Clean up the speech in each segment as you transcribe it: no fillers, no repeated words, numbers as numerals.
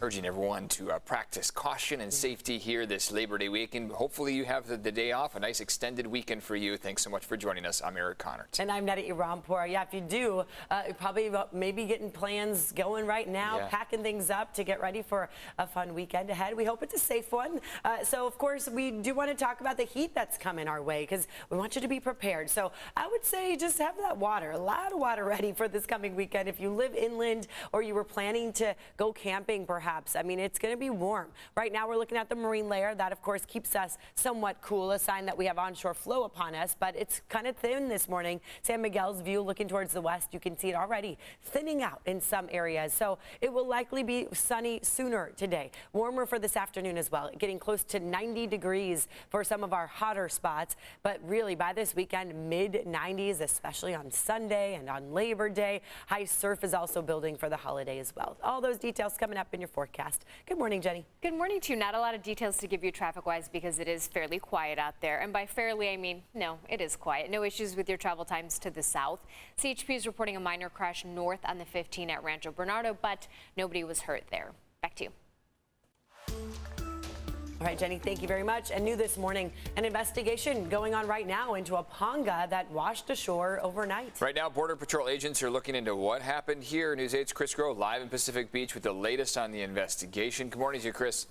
urging everyone to practice caution and safety here this Labor Day weekend. Hopefully you have the day off, a nice extended weekend for you. Thanks so much for joining us. I'm Eric Connert. And I'm Neda Iranpour. Yeah, if you do, probably maybe getting plans going right now, packing things up to get ready for a fun weekend ahead. We hope it's a safe one. So, of course, we do want to talk about the heat that's coming our way because we want you to be prepared. So I would say just have that water, a lot of water ready for this coming weekend. If you live inland or you were planning to go camping, perhaps. I mean, it's going to be warm. Right now, we're looking at the marine layer. That, of course, keeps us somewhat cool, a sign that we have onshore flow upon us, but it's kind of thin this morning. San Miguel's view looking towards the west, you can see it already thinning out in some areas. So it will likely be sunny sooner today. Warmer for this afternoon as well, getting close to 90 degrees for some of our hotter spots. But really, by this weekend, mid-90s, especially on Sunday and on Labor Day. High surf is also building for the holiday as well. All those details coming up in your forecast. Good morning, Jenny. Good morning to you. Not a lot of details to give you traffic-wise because it is fairly quiet out there. And by fairly, I mean, no, it is quiet. No issues with your travel times to the south. CHP is reporting a minor crash north on the 15 at Rancho Bernardo, but nobody was hurt there. Back to you. All right, Jenny, thank you very much. And new this morning, an investigation going on right now into a panga that washed ashore overnight. Right now, Border Patrol agents are looking into what happened here. News 8's Chris Grove live in Pacific Beach with the latest on the investigation. Good morning to you, Chris.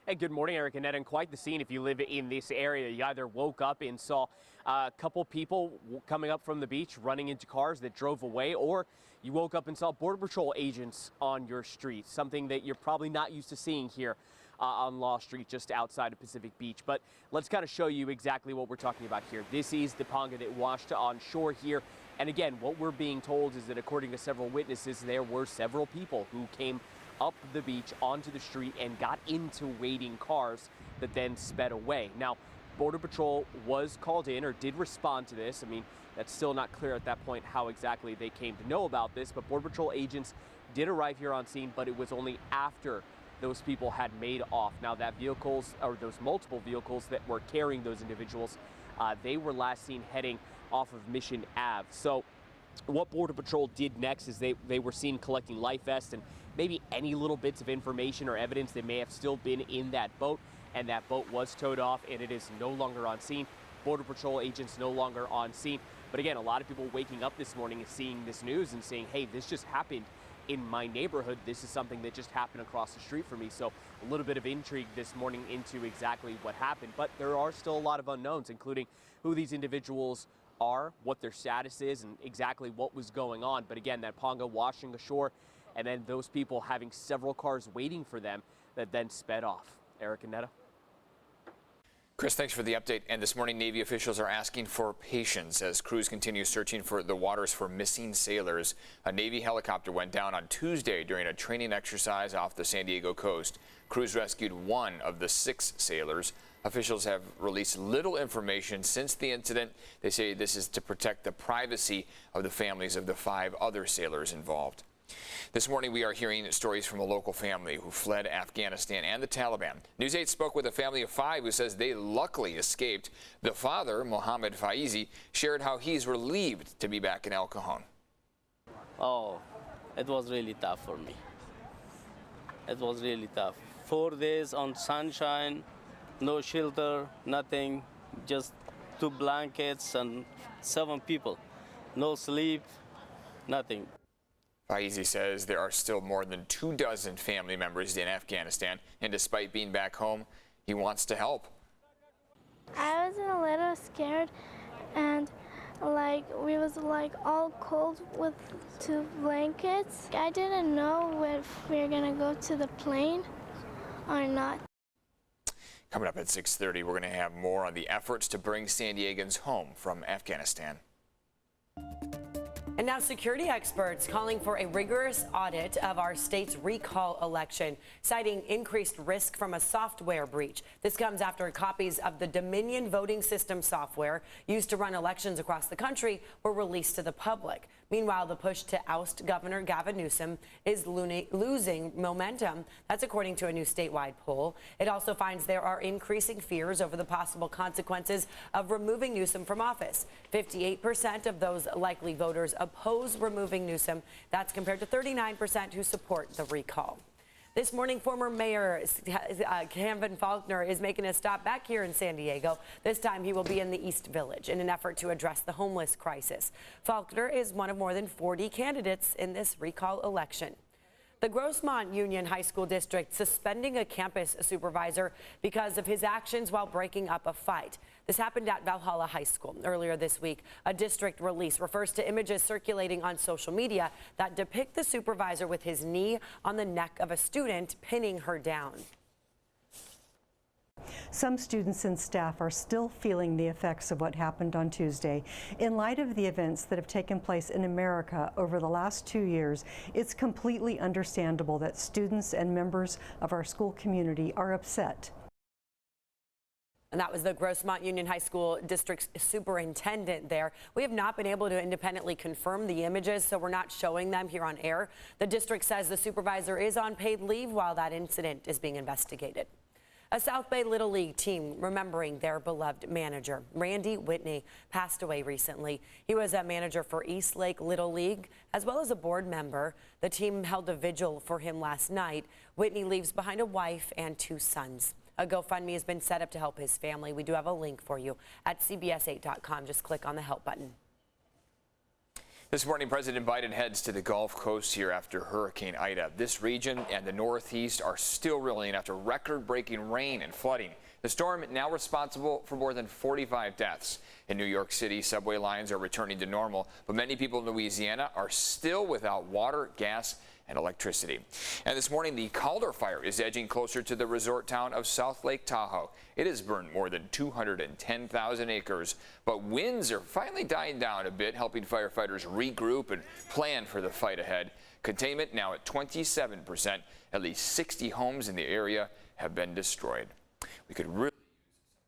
Hey, good morning, Eric and Ned. And quite the scene if you live in this area. You either woke up and saw a couple people coming up from the beach running into cars that drove away, or you woke up and saw Border Patrol agents on your street, something that you're probably not used to seeing here on Law Street, just outside of Pacific Beach. But let's kind of show you exactly what we're talking about here. This is the panga that washed on shore here. And again, what we're being told is that according to several witnesses, there were several people who came up the beach onto the street and got into waiting cars that then sped away. Now, Border Patrol was called in or did respond to this. I mean, that's still not clear at that point how exactly they came to know about this, but Border Patrol agents did arrive here on scene, but it was only after those people had made off. Now, that vehicles, or those multiple vehicles that were carrying those individuals, they were last seen heading off of Mission Ave. So what Border Patrol did next is they were seen collecting life vests and maybe any little bits of information or evidence that may have still been in that boat, and that boat was towed off and it is no longer on scene. Border Patrol agents no longer on scene. But again, a lot of people waking up this morning and seeing this news and saying, hey, this just happened in my neighborhood. This is something that just happened across the street for me. So a little bit of intrigue this morning into exactly what happened. But there are still a lot of unknowns, including who these individuals are, what their status is, and exactly what was going on. But again, that panga washing ashore, and then those people having several cars waiting for them that then sped off. Eric and Neda. Chris, thanks for the update. And this morning, Navy officials are asking for patience as crews continue searching for the waters for missing sailors. A Navy helicopter went down on Tuesday during a training exercise off the San Diego coast. Crews rescued one of the 6 sailors. Officials have released little information since the incident. They say this is to protect the privacy of the families of the 5 other sailors involved. This morning, we are hearing stories from a local family who fled Afghanistan and the Taliban. News 8 spoke with a family of 5 who says they luckily escaped. The father, Mohammed Faizi, shared how he's relieved to be back in El Cajon. Oh, it was really tough for me. It was really tough. 4 days on sunshine, no shelter, nothing, just 2 blankets and 7 people. No sleep, nothing. Faizi says there are still more than 24 family members in Afghanistan, and despite being back home, he wants to help. I was a little scared, and we was all cold with 2 blankets. I didn't know if we were gonna go to the plane or not. Coming up at 6:30, we're going to have more on the efforts to bring San Diegans home from Afghanistan. And now security experts calling for a rigorous audit of our state's recall election, citing increased risk from a software breach. This comes after copies of the Dominion voting system software used to run elections across the country were released to the public. Meanwhile, the push to oust Governor Gavin Newsom is losing momentum. That's according to a new statewide poll. It also finds there are increasing fears over the possible consequences of removing Newsom from office. 58% of those likely voters oppose removing Newsom. That's compared to 39% who support the recall. This morning, former Mayor Kevin Faulconer is making a stop back here in San Diego. This time, he will be in the East Village in an effort to address the homeless crisis. Faulconer is one of more than 40 candidates in this recall election. The Grossmont Union High School District suspending a campus supervisor because of his actions while breaking up a fight. This happened at Valhalla High School earlier this week. A district release refers to images circulating on social media that depict the supervisor with his knee on the neck of a student, pinning her down. Some students and staff are still feeling the effects of what happened on Tuesday. In light of the events that have taken place in America over the last 2 years, it's completely understandable that students and members of our school community are upset. And that was the Grossmont Union High School District's superintendent there. We have not been able to independently confirm the images, so we're not showing them here on air. The district says the supervisor is on paid leave while that incident is being investigated. A South Bay Little League team remembering their beloved manager, Randy Whitney, passed away recently. He was a manager for East Lake Little League, as well as a board member. The team held a vigil for him last night. Whitney leaves behind a wife and 2 sons. A GoFundMe has been set up to help his family. We do have a link for you at CBS8.com. Just click on the help button. This morning, President Biden heads to the Gulf Coast here after Hurricane Ida. This region and the Northeast are still reeling after record-breaking rain and flooding. The storm now responsible for more than 45 deaths. In New York City, subway lines are returning to normal, but many people in Louisiana are still without water, gas, and electricity. And this morning, the Calder Fire is edging closer to the resort town of South Lake Tahoe. It has burned more than 210,000 acres, but winds are finally dying down a bit, helping firefighters regroup and plan for the fight ahead. Containment now at 27%. At least 60 homes in the area have been destroyed. We could really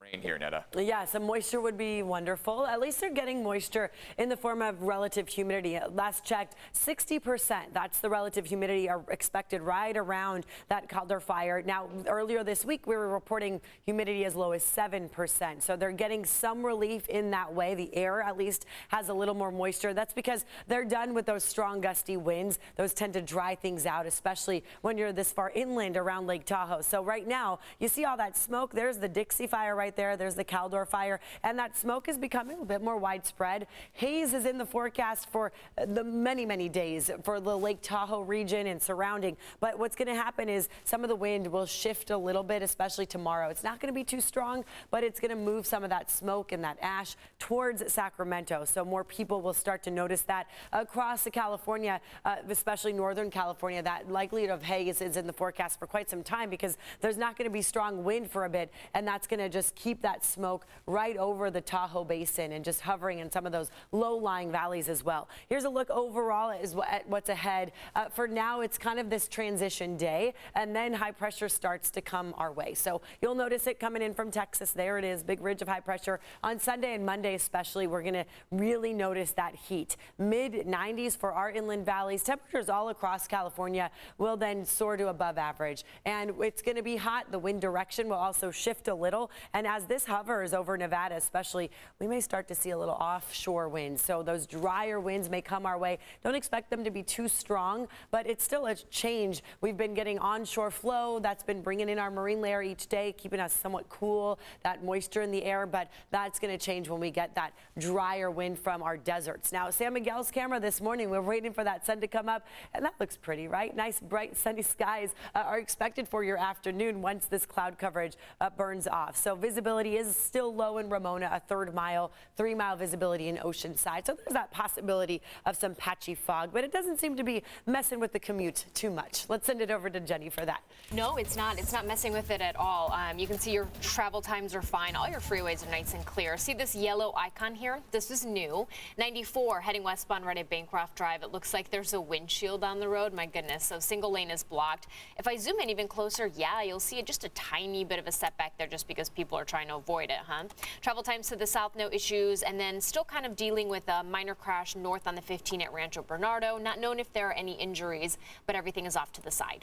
rain here, Netta. Yeah, some moisture would be wonderful. At least they're getting moisture in the form of relative humidity. Last checked, 60%. That's the relative humidity expected right around that Calder Fire. Now, earlier this week, we were reporting humidity as low as 7%. So they're getting some relief in that way. The air, at least, has a little more moisture. That's because they're done with those strong gusty winds. Those tend to dry things out, especially when you're this far inland around Lake Tahoe. So right now, you see all that smoke. There's the Dixie Fire right there. There's the Caldor Fire, and that smoke is becoming a bit more widespread. Haze is in the forecast for the many days for the Lake Tahoe region and surrounding. But what's going to happen is some of the wind will shift a little bit, especially tomorrow. It's not going to be too strong, but it's going to move some of that smoke and that ash towards Sacramento. So more people will start to notice that across California, especially Northern California. That likelihood of haze is in the forecast for quite some time because there's not going to be strong wind for a bit, and that's going to just keep that smoke right over the Tahoe Basin and just hovering in some of those low-lying valleys as well. Here's a look overall at what's ahead. For now, it's kind of this transition day, and then high pressure starts to come our way. So you'll notice it coming in from Texas. There it is, big ridge of high pressure. On Sunday and Monday especially, we're going to really notice that heat. Mid-90s for our inland valleys. Temperatures all across California will then soar to above average. And it's going to be hot. The wind direction will also shift a little. And as this hovers over Nevada especially, we may start to see a little offshore winds. So those drier winds may come our way. Don't expect them to be too strong, but it's still a change. We've been getting onshore flow that's been bringing in our marine layer each day, keeping us somewhat cool, that moisture in the air, but that's going to change when we get that drier wind from our deserts. Now, San Miguel's camera this morning, we're waiting for that sun to come up, and that looks pretty, right? Nice, bright, sunny skies are expected for your afternoon once this cloud coverage burns off. So visibility is still low in Ramona, a 3rd mile, 3-mile visibility in Oceanside. So there's that possibility of some patchy fog, but it doesn't seem to be messing with the commute too much. Let's send it over to Jenny for that. No, it's not. It's not messing with it at all. You can see your travel times are fine. All your freeways are nice and clear. See this yellow icon here? This is new. 94 heading westbound right at Bancroft Drive. It looks like there's a windshield on the road. My goodness. So single lane is blocked. If I zoom in even closer, yeah, you'll see just a tiny bit of a setback there just because people are trying trying to avoid it, huh? Travel times to the south, no issues, and then still kind of dealing with a minor crash north on the 15 at Rancho Bernardo. Not known if there are any injuries, but everything is off to the side.